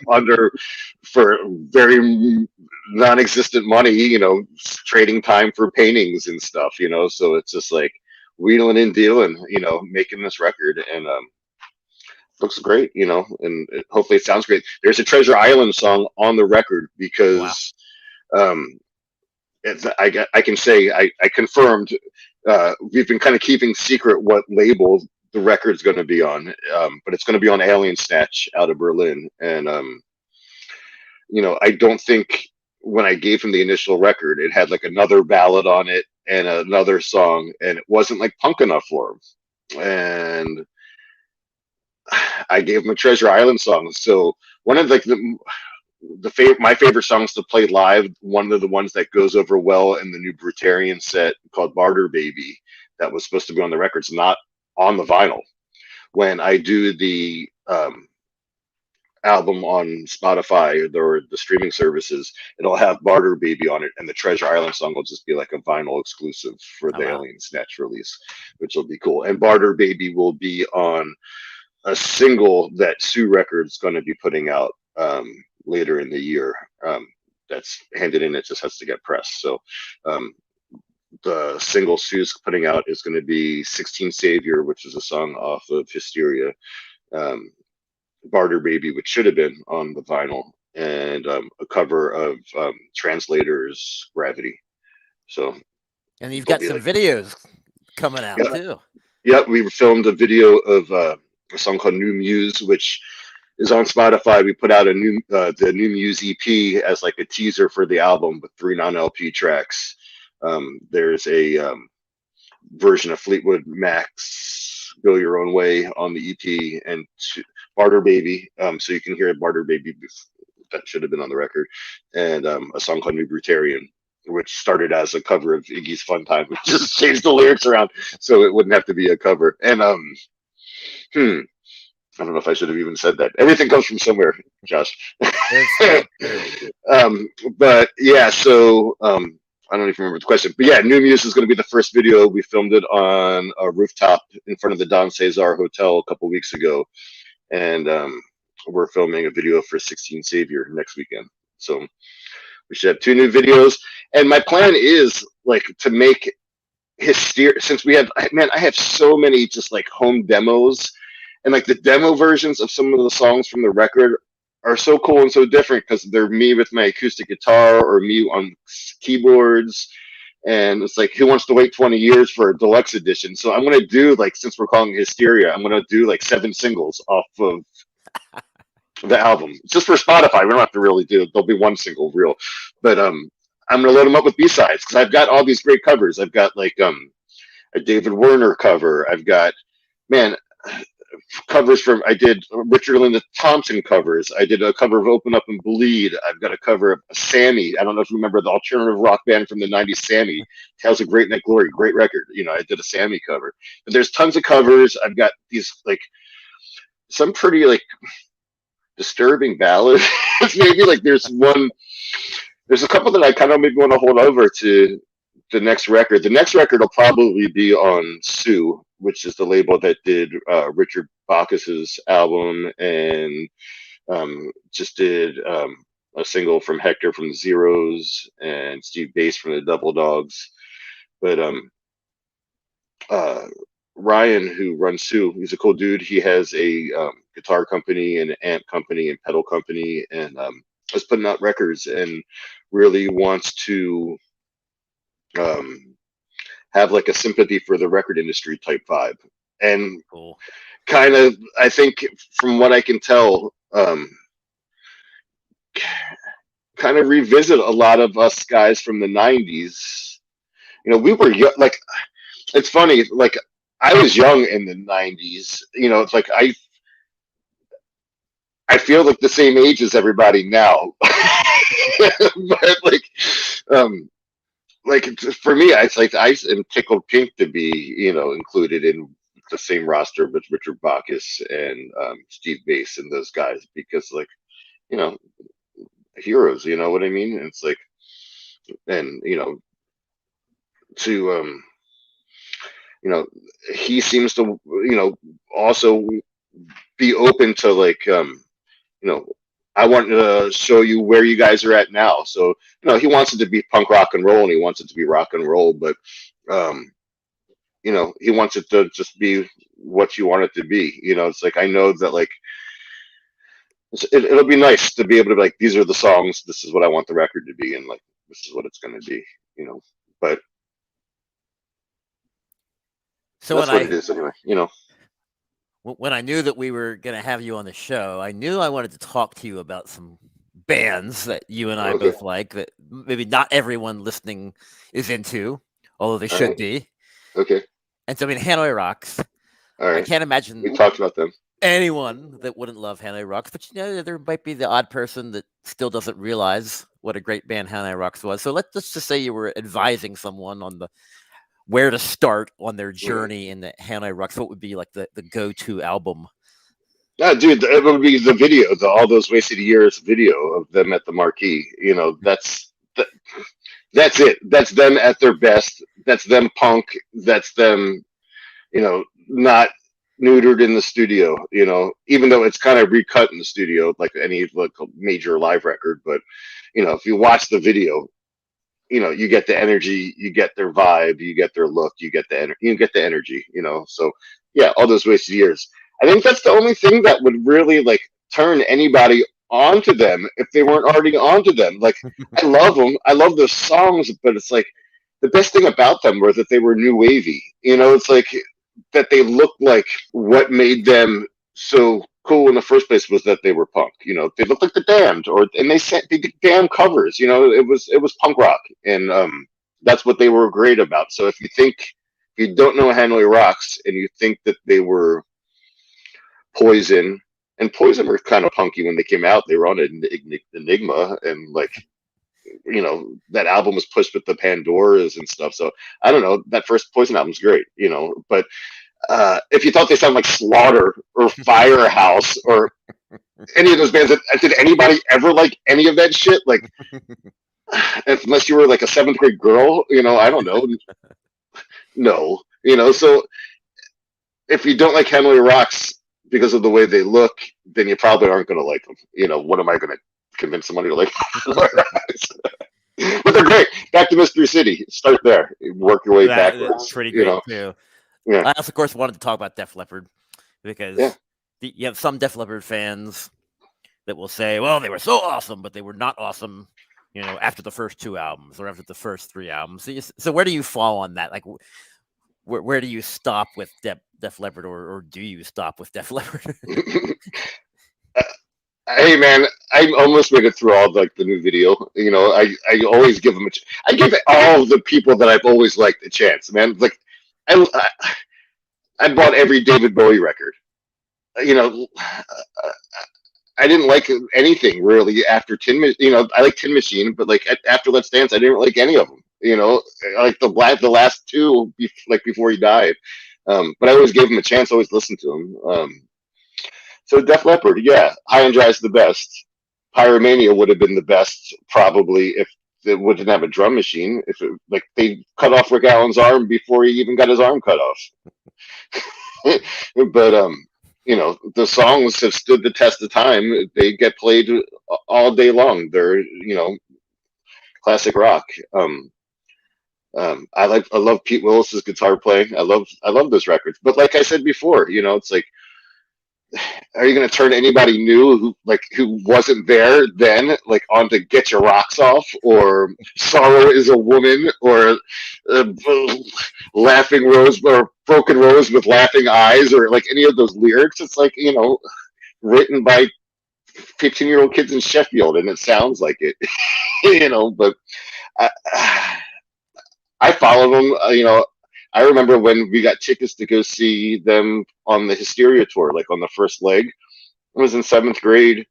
for very non-existent money, you know, trading time for paintings and stuff, you know. So it's just like wheeling and dealing, you know, making this record, and looks great, you know, and hopefully it sounds great. There's a Treasure Island song on the record because I can say I confirmed. We've been kind of keeping secret what label the record's going to be on, but it's going to be on Alien Snatch out of Berlin, and I don't think when I gave him the initial record, it had like another ballad on it and another song, and it wasn't like punk enough for him. And I gave him a Treasure Island song. So one of like my favorite songs to play live, one of the ones that goes over well in the new Brutarian set called Barter Baby, that was supposed to be on the records, not on the vinyl. When I do the album on Spotify or the streaming services, it'll have Barter Baby on it, and the Treasure Island song will just be like a vinyl exclusive for the wow. Alien Snatch release, which will be cool. And Barter Baby will be on a single that Sue Records going to be putting out later in the year. That's handed in; it just has to get pressed. So the single Sue's putting out is going to be "16 Savior," which is a song off of Hysteria. Barter Baby, which should have been on the vinyl, and a cover of Translator's Gravity. So, and you've got some videos coming out too. Yeah, we filmed a video of a song called New Muse, which is on Spotify. We put out the New Muse EP as like a teaser for the album with 3 non-LP tracks. There's a version of Fleetwood Mac's "Go Your Own Way" on the EP, and Barter Baby, so you can hear Barter Baby, that should have been on the record, and a song called New Brutarian, which started as a cover of Iggy's Fun Time. We just changed the lyrics around so it wouldn't have to be a cover. And I don't know if I should have even said that. Everything comes from somewhere, Josh. But yeah, so I don't even remember the question, but yeah, New Muse is going to be the first video. We filmed it on a rooftop in front of the Don Cesar Hotel a couple weeks ago, and we're filming a video for 16 Savior next weekend. So we should have 2 new videos, and my plan is like to make Hysteria, since we have, man, I have so many just like home demos, and like the demo versions of some of the songs from the record are so cool and so different because they're me with my acoustic guitar or me on keyboards, and it's like, who wants to wait 20 years for a deluxe edition? So I'm gonna do, like, since we're calling it Hysteria, I'm gonna do like 7 singles off of the album just for Spotify. We don't have to really do it. There'll be 1 single real, but I'm gonna load them up with B-sides because I've got all these great covers. I've got like a David Werner cover. I've got, man, covers from, I did Richard Linda Thompson covers. I did a cover of Open Up and Bleed. I've got a cover of Sammy. I don't know if you remember the alternative rock band from the 90s, Sammy. Tales of Great Neck Glory, great record. I did a Sammy cover. But there's tons of covers. I've got these like some pretty like disturbing ballads. Maybe like there's a couple that I kind of maybe want to hold over to the next record. The next record will probably be on Sue, which is the label that did Richard Bacchus's album, and just did a single from Hector from the Zeros and Steve Bass from the Double Dogs. But Ryan, who runs Sue, he's a cool dude. He has a guitar company and an amp company and pedal company, and is putting out records and really wants to have like a sympathy for the record industry type vibe, and cool. Kind of, I think from what I can tell, kind of revisit a lot of us guys from the 90s. We were young, like, it's funny, like I was young in the 90s. It's like I feel like the same age as everybody now. But like for me, it's like I am tickled pink to be, included in the same roster with Richard Bacchus and Steve Bass and those guys, because like, heroes, you know what I mean? And it's like, and to he seems to also be open to like I want to show you where you guys are at now. So, he wants it to be punk rock and roll, and he wants it to be rock and roll, but, he wants it to just be what you want it to be. It's like, I know that like, it'll be nice to be able to be like, these are the songs, this is what I want the record to be, and like, this is what it's going to be, but so that's what it is anyway, When I knew that we were going to have you on the show, I knew I wanted to talk to you about some bands that you and I Okay. both like that maybe not everyone listening is into, although they All should right. be. Okay. And so, I mean, Hanoi Rocks. All I right. can't We imagine talked about them. anyone that wouldn't love Hanoi Rocks, but there might be the odd person that still doesn't realize what a great band Hanoi Rocks was. So let's just say you were advising someone on the where to start on their journey in the Hanoi Rocks. What would be like the go-to album? No, dude, it would be the video, all those wasted years video of them at the marquee. That's it. That's them at their best. That's them punk. That's them, not neutered in the studio. Even though it's kind of recut in the studio, like any like major live record. But if you watch the video, you get the energy, you get their vibe, you get their look, you get the energy. So yeah, all those wasted years. I think that's the only thing that would really like turn anybody onto them if they weren't already onto them. Like, I love them, I love those songs, but it's like the best thing about them was that they were new wavy. It's like that they looked like what made them so cool in the first place was that they were punk. They looked like the Damned, and they did damn covers. It was punk rock, and that's what they were great about. So if you don't know Hanoi Rocks and you think that they were Poison, and Poison were kind of punky when they came out. They were on Enigma, and like that album was pushed with the Pandoras and stuff. So I don't know. That first Poison album's great, but if you thought they sounded like Slaughter or Firehouse or any of those bands, did anybody ever like any of that shit? Like, unless you were like a seventh grade girl, I don't know. No, so if you don't like Hanoi Rocks because of the way they look, then you probably aren't going to like them. What am I going to convince somebody to like Hanoi Rocks? But they're great. Back to Mystery City. Start there. Work your way backwards. That's pretty great too. Yeah. I also, of course, wanted to talk about Def Leppard because you have some Def Leppard fans that will say, well, they were so awesome, but they were not awesome, after the first two albums or after the first three albums. So where do you fall on that? Like, where do you stop with Def Leppard, or do you stop with Def Leppard? Hey man, I almost made it through all like the new video. I always give them I give all the people that I've always liked a chance, man. Like, I bought every David Bowie record. I didn't like anything really after I like Tin Machine, but like after Let's Dance, I didn't like any of them. I like the last two, like before he died. But I always gave him a chance. Always listened to him. So Def Leppard, yeah, High and Dry is the best. Pyromania would have been the best probably if it wouldn't have a drum machine. If they cut off Rick Allen's arm before he even got his arm cut off. But the songs have stood the test of time. They get played all day long. They're classic rock. I love Pete Willis's guitar playing. I love those records. But like I said before, it's like, are you going to turn anybody new who wasn't there then onto Get Your Rocks Off or Sorrow Is a Woman or Laughing Rose or Broken Rose with Laughing Eyes or like any of those lyrics? It's like, written by 15-year-old kids in Sheffield, and it sounds like it. But I follow them. I remember when we got tickets to go see them on the Hysteria tour, like on the first leg. I was in 7th grade.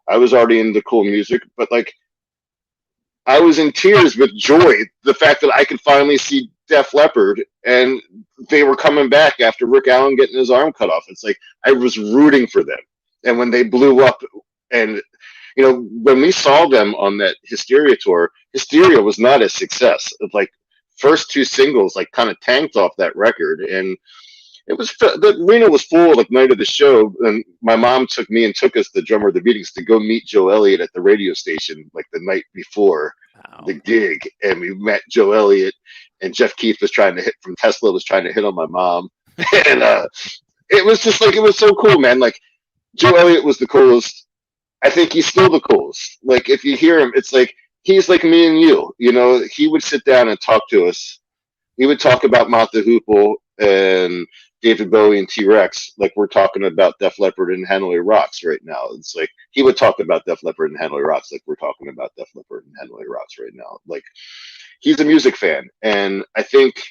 I was already into cool music, but like I was in tears with joy, the fact that I could finally see Def Leppard, and they were coming back after Rick Allen getting his arm cut off. It's like I was rooting for them. And when they blew up, and when we saw them on that Hysteria tour, Hysteria was not a success. Like, first two singles like kind of tanked off that record, and the arena was full like night of the show, and my mom took me and took us, the drummer of the Beatings, to go meet Joe Elliott at the radio station like the night before the gig, and we met Joe Elliott, and Jeff Keith from Tesla was trying to hit on my mom, and it was just like, it was so cool, man. Like, Joe Elliott was the coolest. I think he's still the coolest. Like, if you hear him, it's like he's like me and you. He would sit down and talk to us. He would talk about Mott the Hoople and David Bowie and T-Rex like we're talking about Def Leppard and Hanoi Rocks right now. It's like he would talk about Def Leppard and Hanoi Rocks like we're talking about Def Leppard and Hanoi Rocks right now. Like he's a music fan, and I think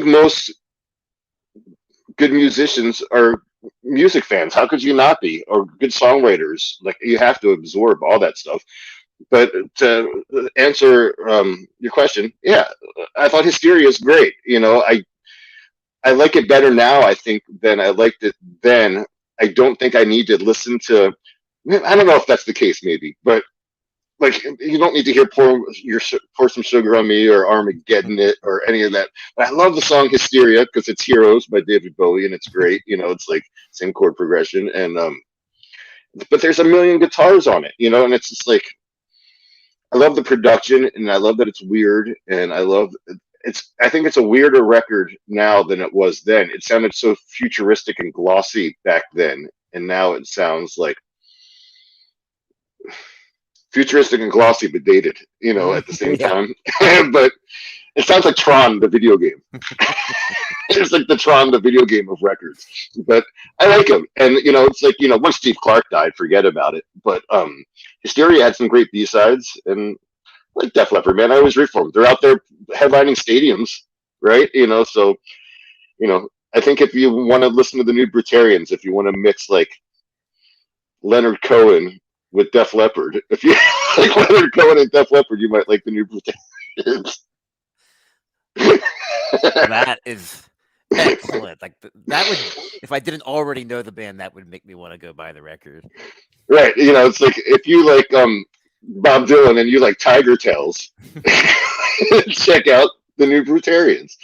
most good musicians are music fans. How could you not be? Or good songwriters? Like you have to absorb all that stuff. But to answer your question, yeah, I thought Hysteria is great. I like it better now, I think, than I liked it then. I don't think I need to listen to. I don't know if that's the case, maybe, but like you don't need to hear pour some sugar on me or Armageddon it or any of that. But I love the song Hysteria because it's Heroes by David Bowie and it's great. It's like same chord progression and but there's a million guitars on it, and it's just like I love the production and I love that it's weird and I think it's a weirder record now than it was then. It sounded so futuristic and glossy back then, and now it sounds like futuristic and glossy but dated, at the same time. But it sounds like Tron, the video game. It's like the Tron, the video game of records. But I like him. And, it's like, once Steve Clark died, forget about it. But Hysteria had some great B-sides. And like Def Leppard, man, I always root for them. They're out there headlining stadiums, right? So, I think if you want to listen to the New Brutarians, if you want to mix like Leonard Cohen with Def Leppard, if you like Leonard Cohen and Def Leppard, you might like the New Brutarians. That is excellent. Like that would, if I didn't already know the band, that would make me want to go buy the record. Right. It's like if you like Bob Dylan and you like Tiger Tales, check out the New Brutarians.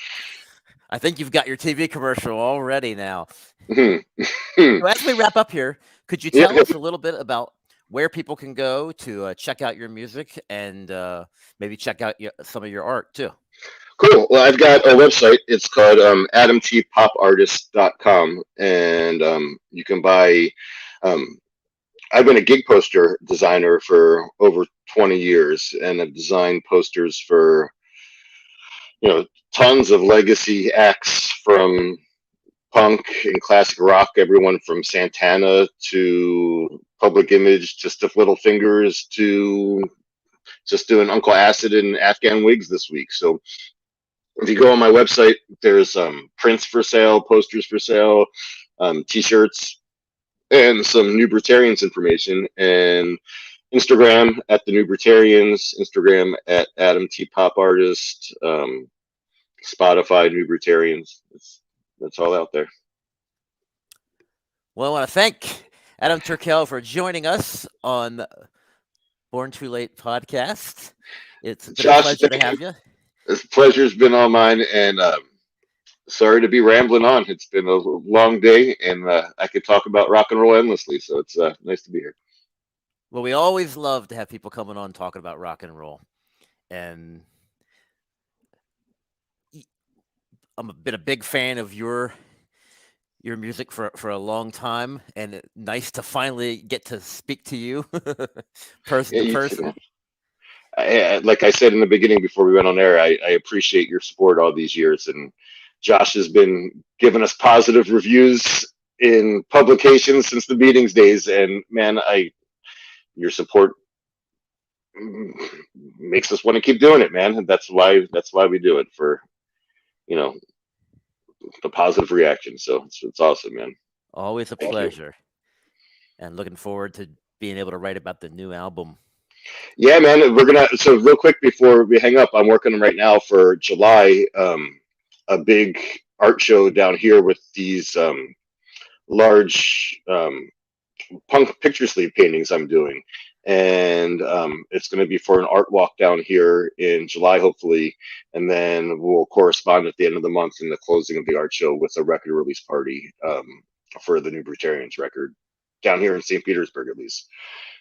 I think you've got your TV commercial already now. Mm-hmm. So as we wrap up here, could you tell us a little bit about where people can go to check out your music and maybe check out some of your art too? Cool. Well, I've got a website. It's called adamtpopartist.com, and you can buy. I've been a gig poster designer for over 20 years, and I've designed posters for tons of legacy acts from punk and classic rock, everyone from Santana to Public Image to Stiff Little Fingers to just doing Uncle Acid and Afghan Wigs this week. So if you go on my website, there's prints for sale, posters for sale, t-shirts, and some New Brutarians information, and Instagram at the New Brutarians, Instagram at Adam T Pop Artist, Spotify New Brutarians. That's all out there. Well, I want to thank Adam Turkel for joining us on Born Too Late podcast. It's been Josh, a pleasure to have you. The pleasure's been all mine, and sorry to be rambling on. It's been a long day, and I could talk about rock and roll endlessly, so it's nice to be here. Well, we always love to have people coming on talking about rock and roll, and I've been a big fan of your music for a long time, and it's nice to finally get to speak to you person to person. Like I said in the beginning before we went on air, I appreciate your support all these years, and Josh has been giving us positive reviews in publications since the meetings days, and man, your support makes us want to keep doing it, man. And that's why we do it, for the positive reaction. So it's awesome, man. Always a pleasure, and looking forward to being able to write about the new album. Yeah, man. So real quick before we hang up, I'm working right now for July, a big art show down here with these large punk picture sleeve paintings I'm doing. And it's going to be for an art walk down here in July, hopefully. And then we'll correspond at the end of the month in the closing of the art show with a record release party for the New Brutarians record down here in St. Petersburg, at least.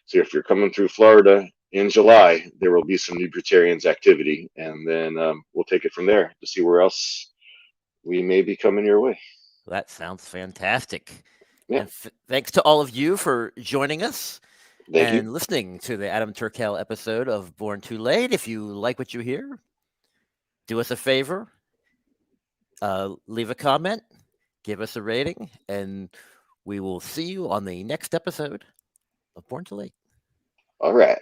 So if you're coming through Florida in July, there will be some New Brutarians activity. And then we'll take it from there to see where else we may be coming your way. That sounds fantastic. Yeah. And thanks to all of you for joining us. Thank you. Listening to the Adam Turkel episode of Born Too Late. If you like what you hear, do us a favor, leave a comment, give us a rating, and We will see you on the next episode of Born to Late. All right.